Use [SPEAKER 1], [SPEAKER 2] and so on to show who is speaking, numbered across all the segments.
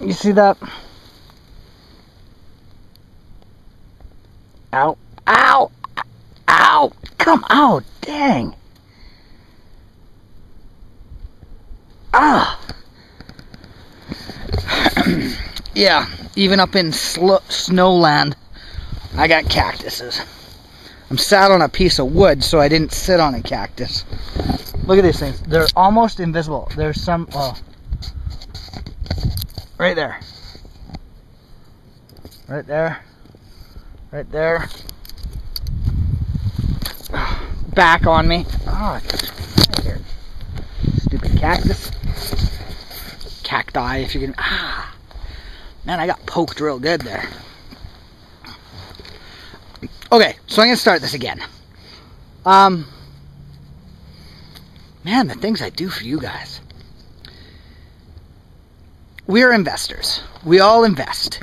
[SPEAKER 1] You see that? Ow. Ow! Ow! Come out! Dang! Ah! Yeah, even up in snowland, I got cactuses. I'm sat on a piece of wood, so I didn't sit on a cactus. Look at these things. They're almost invisible. There's some... Oh. Right there. Right there. Right there. Back on me. Oh, get here. Stupid cactus. Cacti, if you can... Ah! Man, I got poked real good there. Okay, so I'm going to start this again. Man, the things I do for you guys. We're investors. We all invest.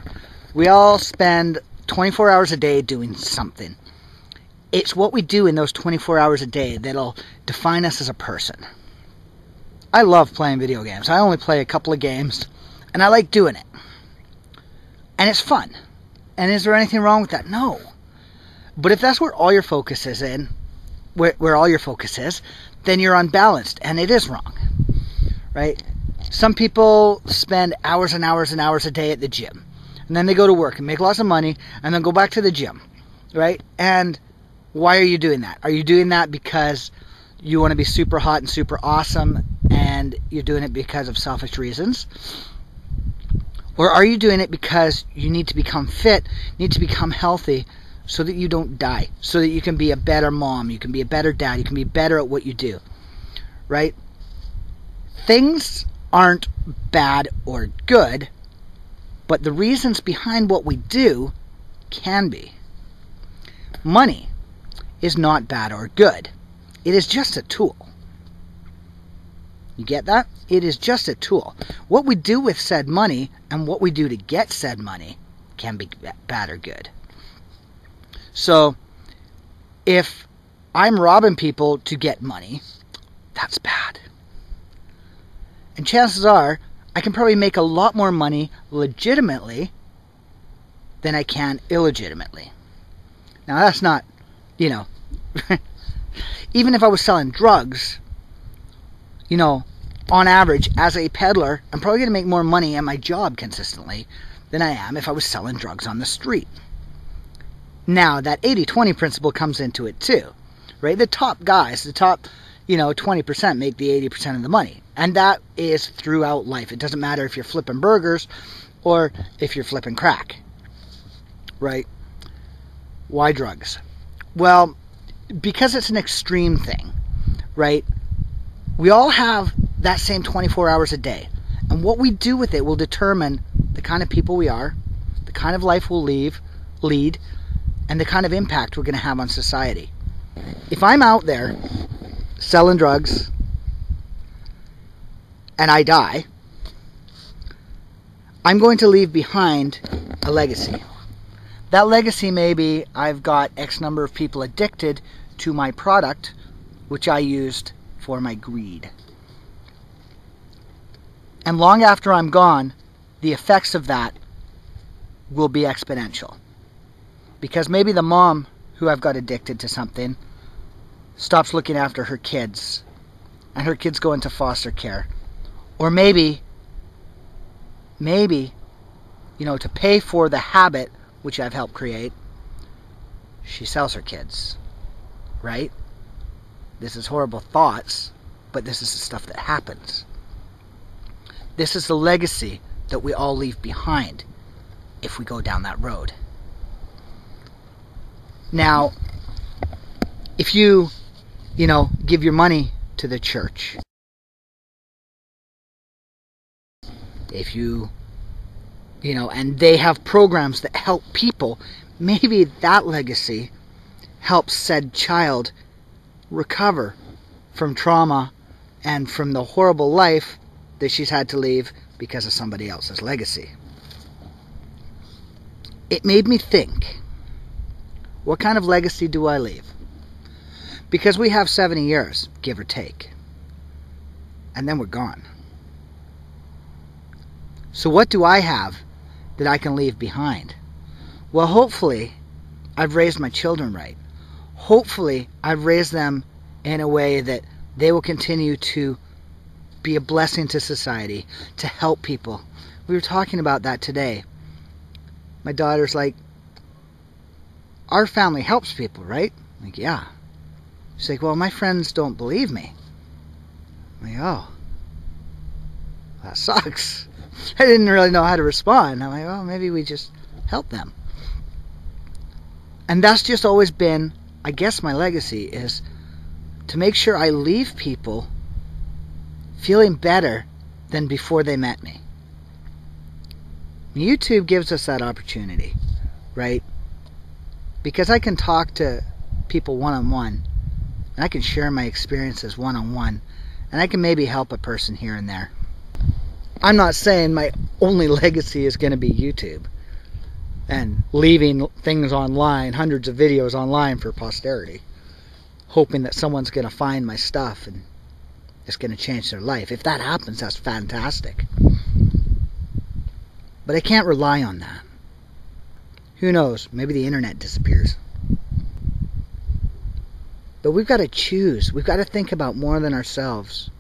[SPEAKER 1] We all spend 24 hours a day doing something. It's what we do in those 24 hours a day that'll define us as a person. I love playing video games. I only play a couple of games, and I like doing it. And it's fun. And is there anything wrong with that? No. But if that's where all your focus is in, where all your focus is, then you're unbalanced, and it is wrong. Right? Some people spend hours and hours and hours a day at the gym. And then they go to work and make lots of money, and then go back to the gym. Right? And why are you doing that? Are you doing that because you want to be super hot and super awesome, and you're doing it because of selfish reasons? Or are you doing it because you need to become fit, need to become healthy, so that you don't die, so that you can be a better mom, you can be a better dad, you can be better at what you do, right? Things aren't bad or good, but the reasons behind what we do can be. Money is not bad or good. It is just a tool. You get that? It is just a tool. What we do with said money and what we do to get said money can be bad or good. So, if I'm robbing people to get money, that's bad. And chances are, I can probably make a lot more money legitimately than I can illegitimately. Now, that's not, you know, even if I was selling drugs, you know, on average, as a peddler, I'm probably going to make more money at my job consistently than I am if I was selling drugs on the street. Now, that 80-20 principle comes into it too, right? The top guys, the top, 20% make the 80% of the money. And that is throughout life. It doesn't matter if you're flipping burgers or if you're flipping crack, right? Why drugs? Well, because it's an extreme thing, right? We all have that same 24 hours a day. And what we do with it will determine the kind of people we are, the kind of life we'll lead, and the kind of impact we're going to have on society. If I'm out there selling drugs and I die, I'm going to leave behind a legacy. That legacy may be I've got X number of people addicted to my product, which I used for my greed. And long after I'm gone, the effects of that will be exponential. Because maybe the mom who I've got addicted to something stops looking after her kids, and her kids go into foster care. Or maybe, to pay for the habit which I've helped create, she sells her kids, right? This is horrible thoughts, but this is the stuff that happens. This is the legacy that we all leave behind if we go down that road. Now, if you, give your money to the church, if you, and they have programs that help people, maybe that legacy helps said child recover from trauma and from the horrible life that she's had to leave because of somebody else's legacy. It made me think, what kind of legacy do I leave? Because we have 70 years, give or take. And then we're gone. So what do I have that I can leave behind? Well, hopefully I've raised my children right. Hopefully I've raised them in a way that they will continue to be a blessing to society, to help people. We were talking about that today. My daughter's like, our family helps people, right? I'm like, yeah. She's like, well, my friends don't believe me. I'm like, oh, that sucks. I didn't really know how to respond. I'm like, well, maybe we just help them. And that's just always been, I guess, my legacy, is to make sure I leave people feeling better than before they met me. YouTube gives us that opportunity, right? Because I can talk to people one-on-one, and I can share my experiences one-on-one, and I can maybe help a person here and there. I'm not saying my only legacy is going to be YouTube and leaving things online, hundreds of videos online for posterity, hoping that someone's going to find my stuff and it's going to change their life. If that happens, that's fantastic. But I can't rely on that. Who knows? Maybe the internet disappears. But we've got to choose. We've got to think about more than ourselves.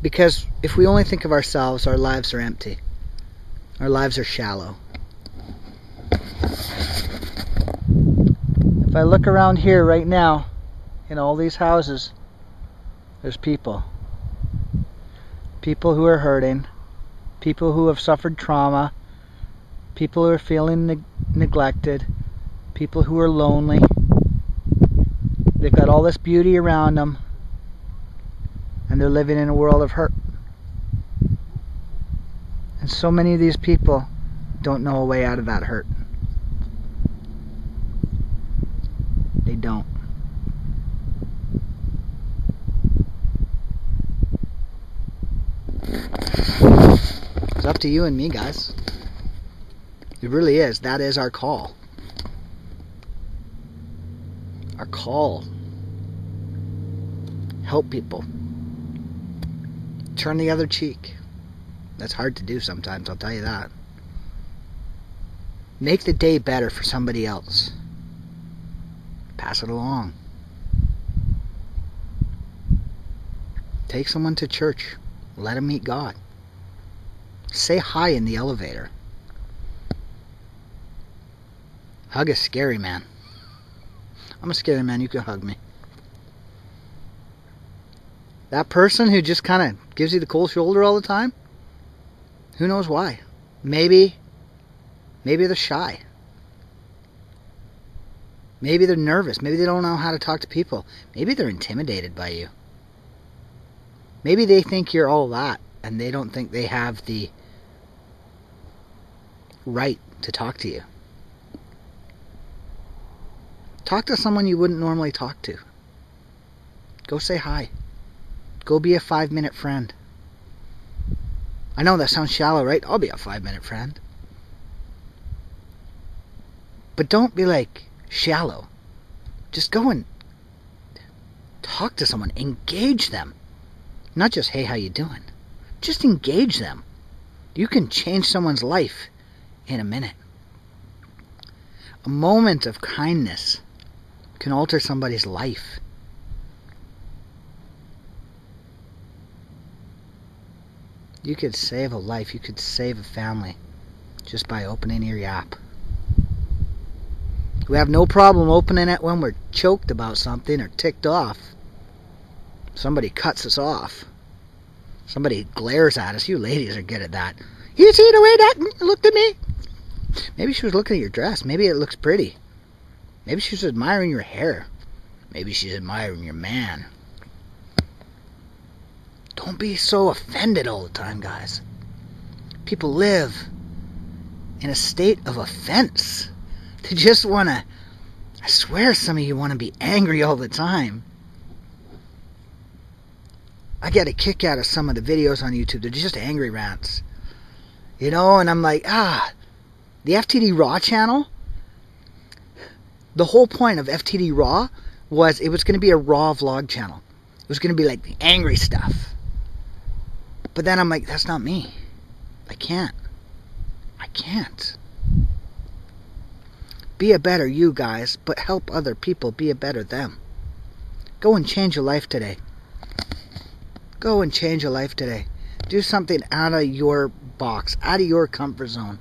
[SPEAKER 1] Because if we only think of ourselves, our lives are empty. Our lives are shallow. If I look around here right now, in all these houses, there's people. People who are hurting. People who have suffered trauma. People who are feeling neglected. People who are lonely. They've got all this beauty around them, and they're living in a world of hurt. And so many of these people don't know a way out of that hurt. They don't. It's up to you and me, guys. It really is. That is our call. Our call. Help people. Turn the other cheek. That's hard to do sometimes, I'll tell you that. Make the day better for somebody else. Pass it along. Take someone to church. Let them meet God. Say hi in the elevator. Hug a scary man. I'm a scary man, you can hug me. That person who just kind of gives you the cold shoulder all the time, who knows why? Maybe they're shy. Maybe they're nervous. Maybe they don't know how to talk to people. Maybe they're intimidated by you. Maybe they think you're all that, and they don't think they have the right to talk to you. Talk to someone you wouldn't normally talk to. Go say hi. Go be a 5-minute friend. I know that sounds shallow, right? I'll be a 5-minute friend. But don't be like shallow. Just go and talk to someone. Engage them. Not just, hey, how you doing? Just engage them. You can change someone's life in a minute. A moment of kindness can alter somebody's life. You could save a life. You could save a family just by opening your app. We have no problem opening it when we're choked about something or ticked off. Somebody cuts us off. Somebody glares at us. You ladies are good at that. You see the way that looked at me? Maybe she was looking at your dress. Maybe it looks pretty. Maybe she was admiring your hair. Maybe she's admiring your man. Don't be so offended all the time, guys. People live in a state of offense. They just want to... I swear some of you want to be angry all the time. I get a kick out of some of the videos on YouTube. They're just angry rants. You know, and I'm like, the FTD Raw channel, the whole point of FTD Raw was it was going to be a raw vlog channel. It was going to be like the angry stuff. But then I'm like, that's not me. I can't. Be a better you, guys, but help other people be a better them. Go and change your life today. Go and change your life today. Do something out of your box, out of your comfort zone.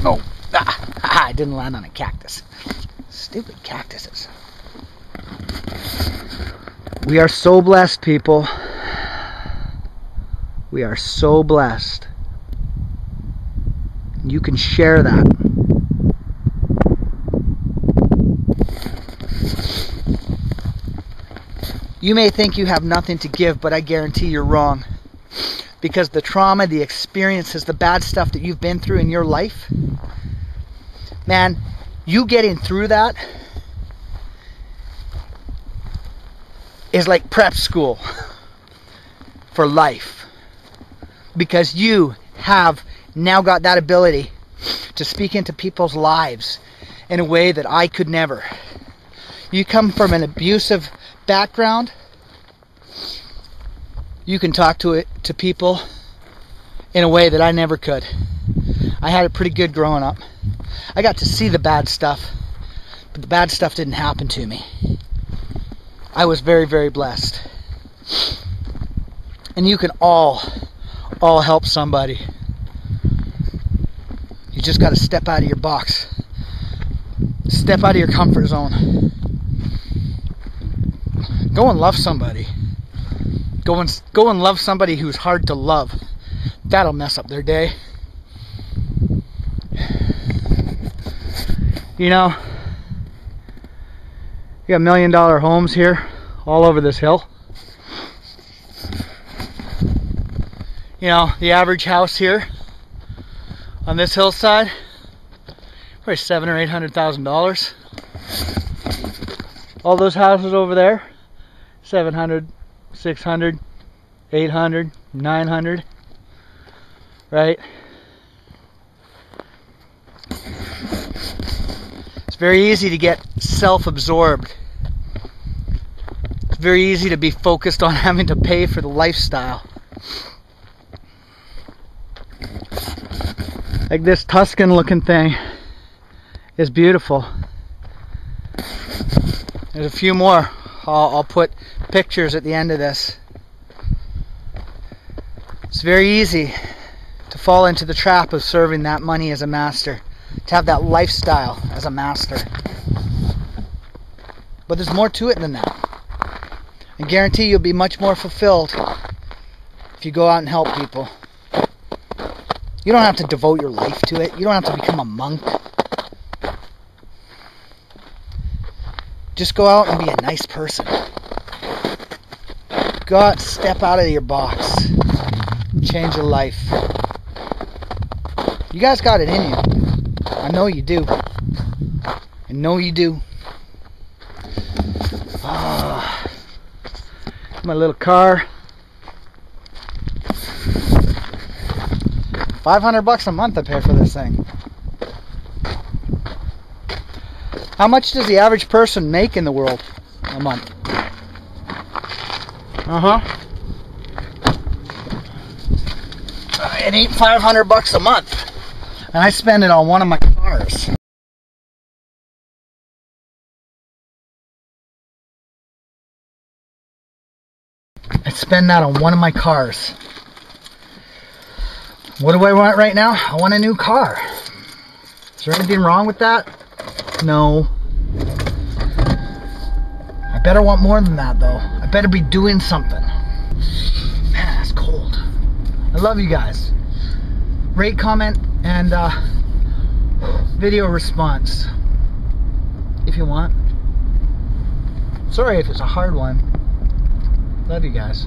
[SPEAKER 1] No. I didn't land on a cactus. Stupid cactuses. We are so blessed, people. We are so blessed. You can share that. You may think you have nothing to give, but I guarantee you're wrong. Because the trauma, the experiences, the bad stuff that you've been through in your life, man, you getting through that is like prep school for life. Because you have now got that ability to speak into people's lives in a way that I could never. You come from an abusive background, you can talk to people in a way that I never could. I had it pretty good growing up. I got to see the bad stuff, but the bad stuff didn't happen to me. I was very, very blessed. And you can all help somebody. You just got to step out of your box. Step out of your comfort zone. Go and love somebody. Go and love somebody who's hard to love. That'll mess up their day. You know, you got $1 million homes here all over this hill. You know, the average house here on this hillside, probably $700,000 or $800,000. All those houses over there, 700, 600, 800, 900, right? It's very easy to get self-absorbed. It's very easy to be focused on having to pay for the lifestyle. Like this Tuscan looking thing is beautiful. There's a few more. I'll put pictures at the end of this. It's very easy to fall into the trap of serving that money as a master, to have that lifestyle as a master. But there's more to it than that. I guarantee you'll be much more fulfilled if you go out and help people. You don't have to devote your life to it. You don't have to become a monk. Just go out and be a nice person. Go out and step out of your box. Change your life. You guys got it in you. I know you do. I know you do. My little car. $500 a month I pay for this thing. How much does the average person make in the world a month? It ain't $500 a month, and I spend it on one of my cars. I spend that on one of my cars. What do I want right now? I want a new car. Is there anything wrong with that? No. I better want more than that, though. I better be doing something. Man, that's cold. I love you guys. Rate, comment, and video response if you want. Sorry if it's a hard one. Love you guys.